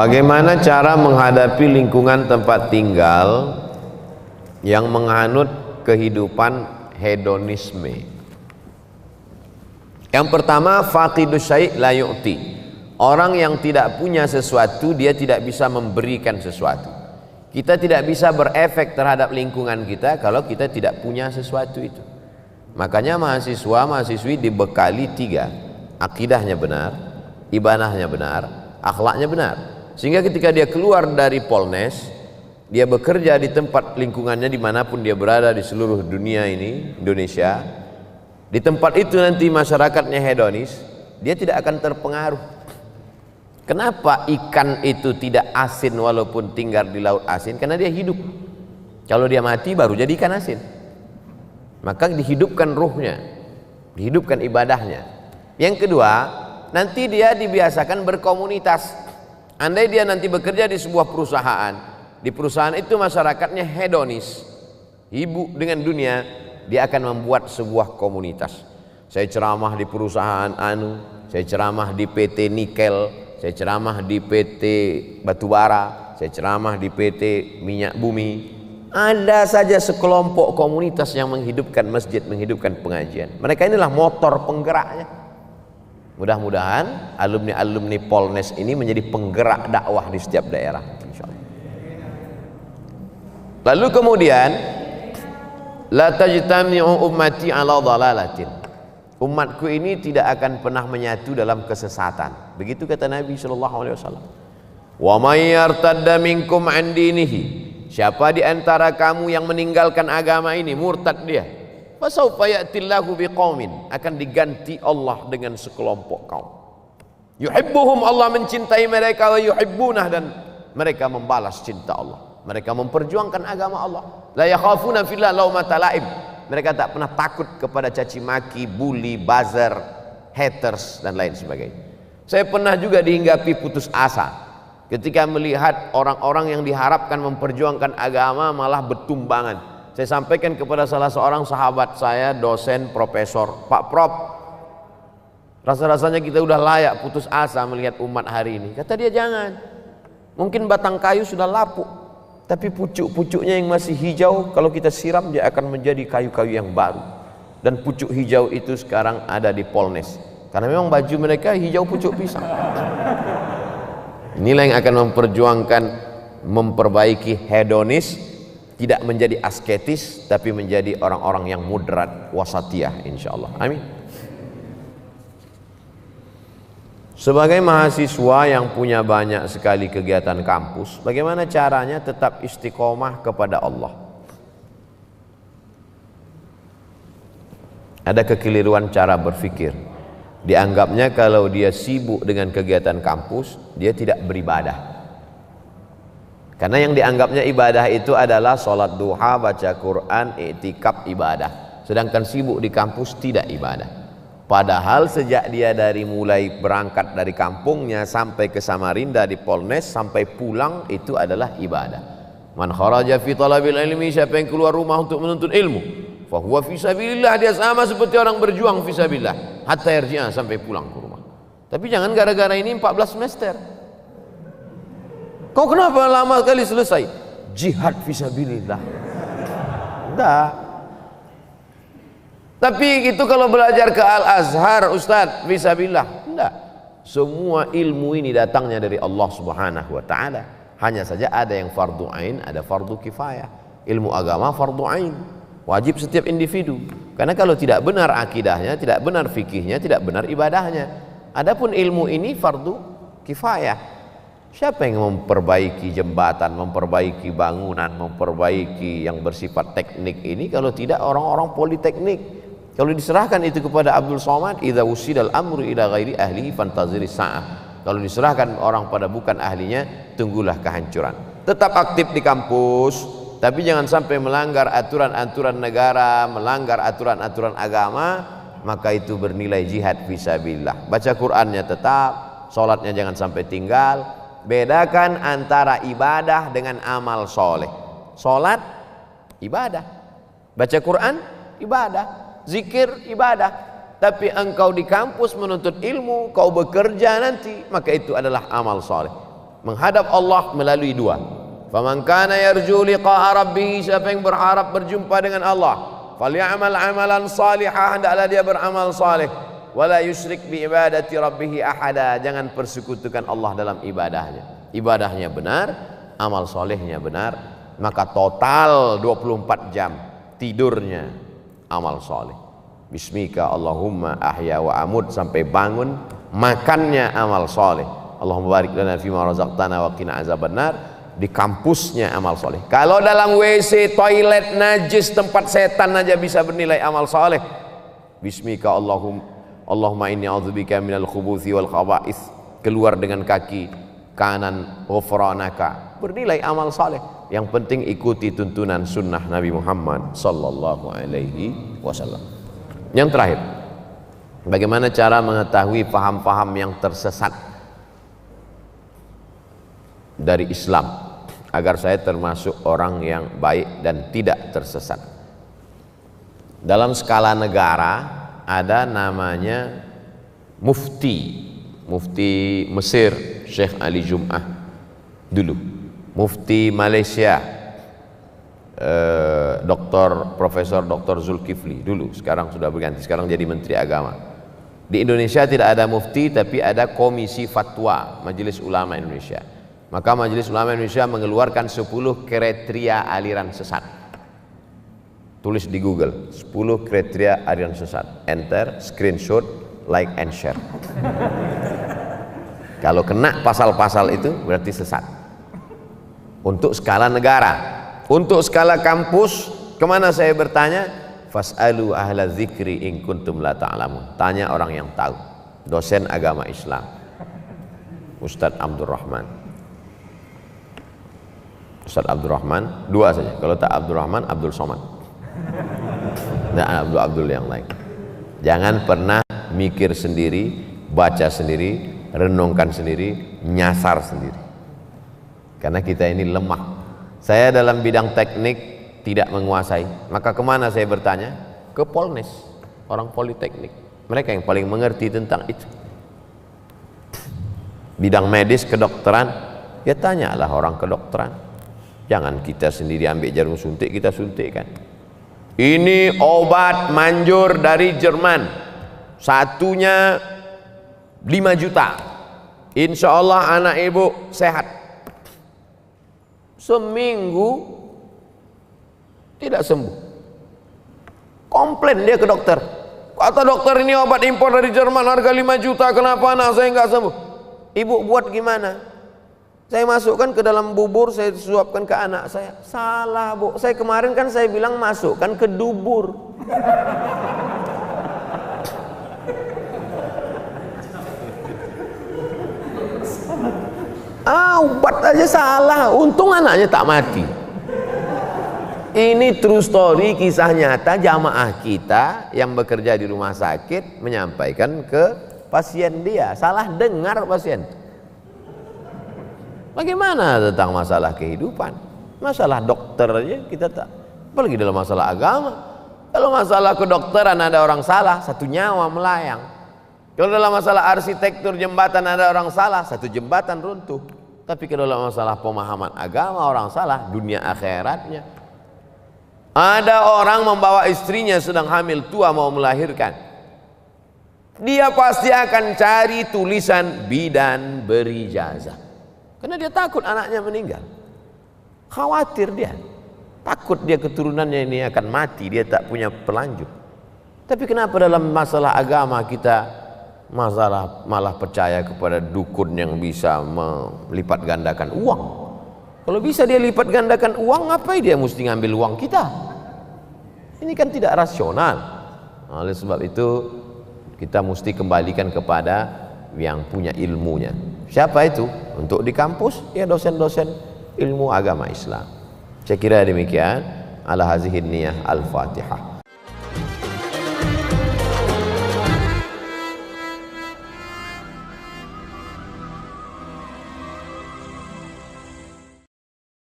Bagaimana cara menghadapi lingkungan tempat tinggal yang menganut kehidupan hedonisme? Yang pertama, faqidus syai' la yu'ti. Orang yang tidak punya sesuatu, dia tidak bisa memberikan sesuatu. Kita tidak bisa berefek terhadap lingkungan kita kalau kita tidak punya sesuatu itu. Makanya mahasiswa, mahasiswi dibekali 3. Akidahnya benar, ibadahnya benar, akhlaknya benar. Sehingga ketika dia keluar dari Polnes, dia bekerja di tempat lingkungannya dimanapun dia berada di seluruh dunia ini, Indonesia, di tempat itu nanti masyarakatnya hedonis, dia tidak akan terpengaruh. Kenapa ikan itu tidak asin walaupun tinggal di laut asin? Karena dia hidup. Kalau dia mati baru jadi ikan asin. Maka dihidupkan ruhnya, dihidupkan ibadahnya. Yang kedua, nanti dia dibiasakan berkomunitas. Andai dia nanti bekerja di sebuah perusahaan, di perusahaan itu masyarakatnya hedonis, sibuk dengan dunia, dia akan membuat sebuah komunitas. Saya ceramah di perusahaan anu, saya ceramah di PT Nikel, saya ceramah di PT Batubara, saya ceramah di PT Minyak Bumi. Ada saja sekelompok komunitas yang menghidupkan masjid, menghidupkan pengajian. Mereka inilah motor penggeraknya. Mudah-mudahan alumni-alumni Polnes ini menjadi penggerak dakwah di setiap daerah, insyaallah. Lalu kemudian, la tajtami'u ummati ala dhalalatin. Umatku ini tidak akan pernah menyatu dalam kesesatan. Begitu kata Nabi sallallahu alaihi wasallam. Wa may yartadda minkum an dinihi. Siapa di antara kamu yang meninggalkan agama ini, murtad dia, fasawfa ya'tillahu biqaumin, akan diganti Allah dengan sekelompok kaum. Yuhibbuhum, Allah mencintai mereka, wa yuhibbunah, dan mereka membalas cinta Allah. Mereka memperjuangkan agama Allah. La yakhafuna fillah laumata laim. Mereka tak pernah takut kepada caci maki, bully, buzzer, haters dan lain sebagainya. Saya pernah juga dihinggapi putus asa ketika melihat orang-orang yang diharapkan memperjuangkan agama malah bertumbangan. Saya sampaikan kepada salah seorang sahabat saya, dosen, profesor, Pak Prof, rasa-rasanya kita udah layak putus asa melihat umat hari ini. Kata dia, jangan, mungkin batang kayu sudah lapuk, tapi pucuk-pucuknya yang masih hijau, kalau kita siram dia akan menjadi kayu-kayu yang baru. Dan pucuk hijau itu sekarang ada di Polnes, karena memang baju mereka hijau pucuk pisang. Inilah yang akan memperjuangkan, memperbaiki hedonis, tidak menjadi asketis, tapi menjadi orang-orang yang moderat, wasatiyah, insyaallah. Amin. Sebagai mahasiswa yang punya banyak sekali kegiatan kampus, bagaimana caranya tetap istiqomah kepada Allah? Ada kekeliruan cara berpikir. Dianggapnya kalau dia sibuk dengan kegiatan kampus, dia tidak beribadah. Karena yang dianggapnya ibadah itu adalah sholat duha, baca Quran, i'tikaf, ibadah. Sedangkan sibuk di kampus tidak ibadah. Padahal sejak dia dari mulai berangkat dari kampungnya sampai ke Samarinda di Polnes sampai pulang itu adalah ibadah. Man kharaja fi talabil ilmi, siapa yang keluar rumah untuk menuntut ilmu, fa huwa fi sabilillah, dia sama seperti orang berjuang fi sabilillah hatta yarji'a, sampai pulang ke rumah. Tapi jangan gara-gara ini 14 semester. Kau kenapa lama kali selesai? Jihad fisabilillah. Enggak. Tapi itu kalau belajar ke Al-Azhar, Ustadz, fisabilillah. Enggak. Semua ilmu ini datangnya dari Allah Subhanahu wa taala. Hanya saja ada yang fardu ain, ada fardu kifayah. Ilmu agama fardu ain, wajib setiap individu. Karena kalau tidak benar akidahnya, tidak benar fikihnya, tidak benar ibadahnya. Adapun ilmu ini fardu kifayah. Siapa yang memperbaiki jembatan, memperbaiki bangunan, memperbaiki yang bersifat teknik ini kalau tidak orang-orang politeknik? Kalau diserahkan itu kepada Abdul Somad, idza usidal amru ila ghairi ahlihi fantaziri sa'ah. Kalau diserahkan orang pada bukan ahlinya, tunggulah kehancuran. Tetap aktif di kampus, tapi jangan sampai melanggar aturan-aturan negara, melanggar aturan-aturan agama, maka itu bernilai jihad fisabilillah. Baca Qur'annya tetap, sholatnya jangan sampai tinggal. Bedakan antara ibadah dengan amal soleh. Sholat, ibadah. Baca Quran, ibadah. Zikir, ibadah. Tapi engkau di kampus menuntut ilmu, kau bekerja nanti, maka itu adalah amal soleh. menghadap Allah melalui dua. Faman kana yarju liqa'a rabbih, siapa yang berharap berjumpa dengan Allah, falyamal amalan salihah, hendaklah dia beramal saleh, wala yusyrik bi ibadati rabbih ahada, jangan persekutukan Allah dalam ibadahnya. Ibadahnya benar, amal solehnya benar, maka total 24 jam tidurnya amal soleh. Bismika Allahumma ahya wa amut, sampai bangun makannya amal soleh. Allahumma barik lana fima razaqtana wa qina azabannar, di kampusnya amal soleh. Kalau dalam WC, toilet najis, tempat setan aja bisa bernilai amal soleh. Bismika Allahumma inni a'udzubika minal khubuthi wal khaba'ith, keluar dengan kaki kanan, ghufranaka, bernilai amal saleh. Yang penting ikuti tuntunan sunnah Nabi Muhammad sallallahu alaihi wasallam. Yang terakhir, bagaimana cara mengetahui paham-paham yang tersesat dari Islam agar saya termasuk orang yang baik dan tidak tersesat? Dalam skala negara ada namanya mufti Mesir Syekh Ali Jum'ah dulu, mufti Malaysia Profesor Dr. Zulkifli dulu, sekarang sudah berganti, sekarang jadi Menteri Agama. Di Indonesia tidak ada mufti, tapi ada Komisi Fatwa Majelis Ulama Indonesia. Maka Majelis Ulama Indonesia mengeluarkan 10 kriteria aliran sesat. Tulis di Google 10 kriteria aliran sesat, enter, screenshot, like and share. Kalau kena pasal-pasal itu berarti sesat. Untuk skala negara. Untuk skala kampus, kemana saya bertanya? Fas'alu ahla dzikri in kuntum la ta'lamun. Tanya orang yang tahu. Dosen agama Islam, Ustadz Abdurrahman. Ustadz Abdurrahman, dua saja. Kalau tak Abdurrahman, Abdul Somad. Dan Abdul yang lain. Jangan pernah mikir sendiri, baca sendiri, renungkan sendiri, nyasar sendiri. Karena kita ini lemah. Saya dalam bidang teknik tidak menguasai, maka kemana saya bertanya? Ke Polnes, orang politeknik. Mereka yang paling mengerti tentang itu. Bidang medis, kedokteran, ya tanyalah orang kedokteran. Jangan kita sendiri ambil jarum suntik, kita suntikkan. Ini obat manjur dari Jerman, satunya 5 juta. Insya Allah anak ibu sehat. Seminggu tidak sembuh. Komplain dia ke dokter. Kata dokter, ini obat impor dari Jerman harga 5 juta, kenapa anak saya nggak sembuh? Ibu buat gimana? Saya masukkan ke dalam bubur, saya suapkan ke anak saya. Salah bu, saya kemarin kan saya bilang masukkan ke dubur. Obat aja salah, untung anaknya tak mati. Ini true story, kisah nyata jamaah kita yang bekerja di rumah sakit menyampaikan ke pasien dia. Salah dengar pasien. Bagaimana tentang masalah kehidupan? Masalah dokter aja kita tak, apalagi dalam masalah agama. Kalau masalah kedokteran ada orang salah, satu nyawa melayang. Kalau dalam masalah arsitektur jembatan ada orang salah, satu jembatan runtuh. Tapi kalau dalam masalah pemahaman agama orang salah, dunia akhiratnya. Ada orang membawa istrinya sedang hamil tua mau melahirkan. Dia pasti akan cari tulisan bidan berijazah. Karena dia takut anaknya meninggal. Khawatir dia. Takut dia keturunannya ini akan mati, dia tak punya pelanjut. Tapi kenapa dalam masalah agama kita malah percaya kepada dukun yang bisa melipat gandakan uang? Kalau bisa dia lipat gandakan uang, ngapain dia mesti ngambil uang kita? Ini kan tidak rasional. Oleh sebab itu kita mesti kembalikan kepada yang punya ilmunya. Siapa itu? Untuk di kampus ya dosen-dosen ilmu agama Islam. Saya kira demikian. Ala hazihin niyah al-Fatihah.